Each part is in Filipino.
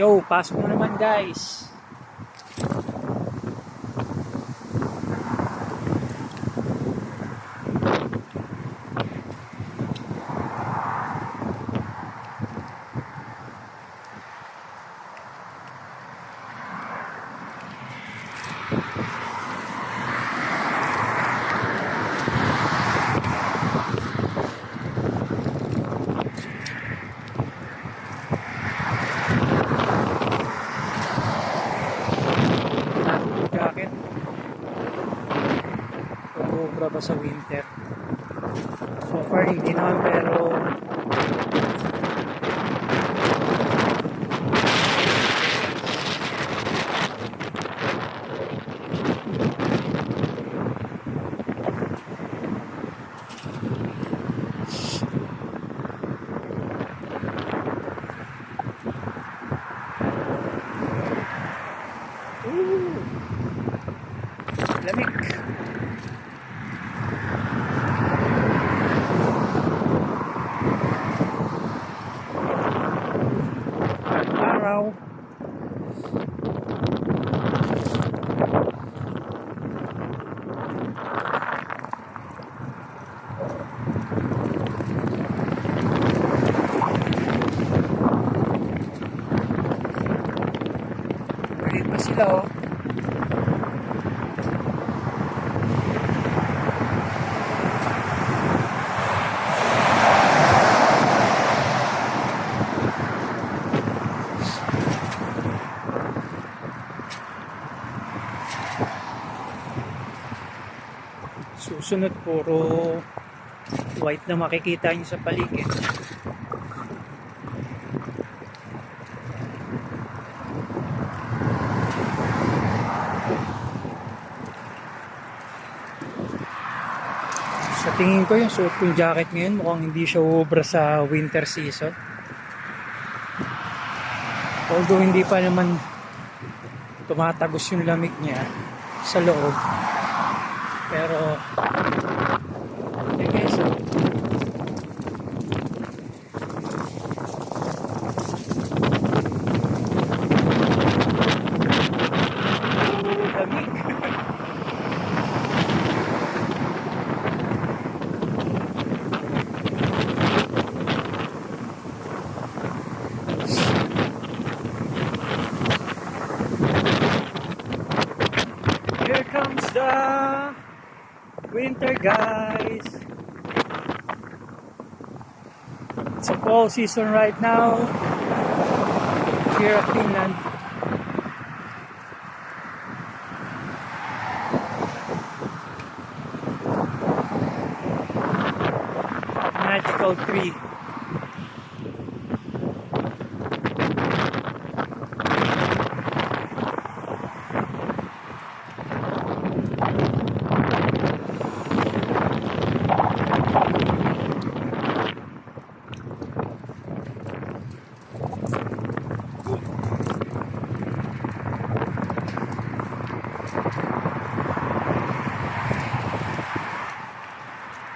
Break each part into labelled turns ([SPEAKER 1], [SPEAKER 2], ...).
[SPEAKER 1] Yo, pasok mo naman guys. Jacket. Sobra ba sa winter? So far hindi naman, pero lamig. Araw. Galit pa sila oh. Susunod puro white na makikita nyo sa paligid. Sa tingin ko yung suot kong jacket ngayon mukhang hindi siya ubra sa winter season. Although hindi pa naman tumatagos yung lamig niya sa loob. Pero I guess so. Lamig. Here comes the winter, guys. It's a fall season right now here at Finland. Magical tree.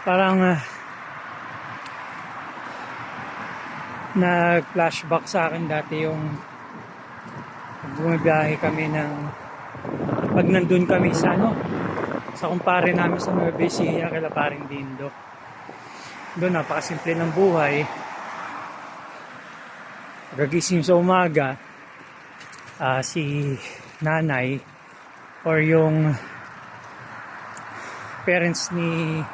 [SPEAKER 1] Parang nag-flashback sa akin dati yung bumibiyahe kami ng pag nandun kami sa sa kumpare namin sa Nueva Ecija kila paring Dindo. Doon napakasimple ng buhay. Pagkagising sa umaga, si nanay or yung parents ng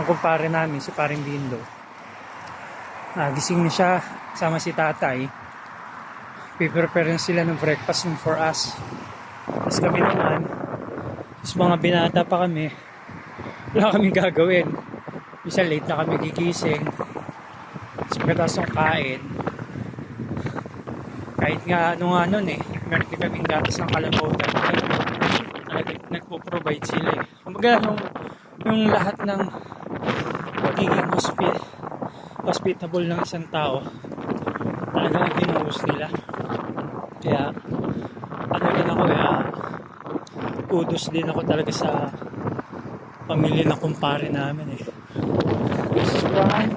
[SPEAKER 1] kumpare namin, si paring Dindo, gising na siya sama si tatay. Piprepare sila ng breakfast for us. Tapos kami naman, mga binata pa kami, wala kaming gagawin. Isa late na kami gigising. Tapos pagkatapos ng kain, kahit nga nun meron din kaming gatas ng kalabotan, nagpo-provide sila kumbaga yung lahat ng pagiging hospitable ng isang tao talagang ginuus nila. Kaya din ako kudos din ako talaga sa pamilya ng kumpare namin This is Brian.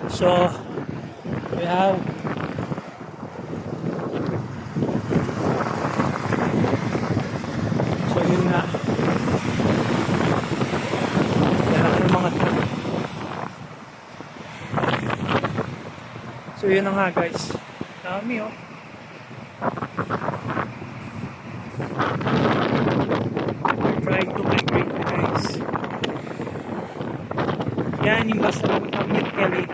[SPEAKER 1] So we have yun na nga guys. Dami oh. We're trying to migrate na guys. Yan yung basta ng Mount Kelly.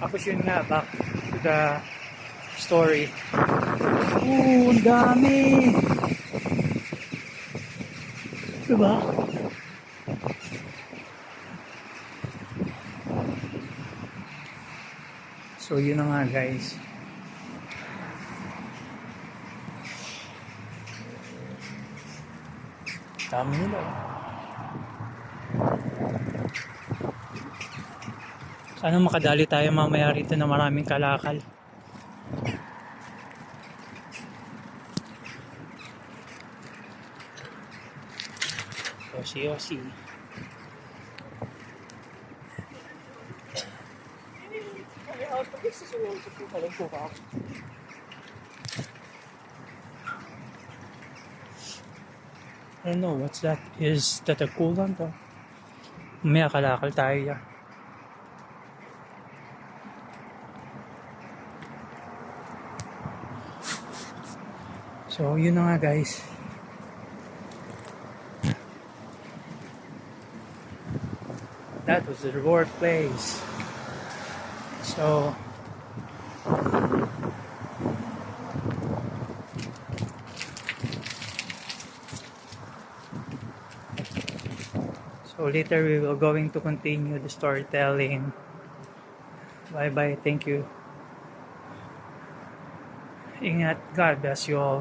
[SPEAKER 1] Tapos yun nga, back to the story. Ang dami! Diba? So yun na nga guys. Dami nila. Sana makadali tayo mamaya rito na maraming kalakal. Yosi. I don't know, what's that? Is that a coolant or? May kalakal tayo yan. So, yun na nga guys. That was the reward place. So, later we will going to continue the storytelling. Bye bye, thank you. Ingat, God bless you all.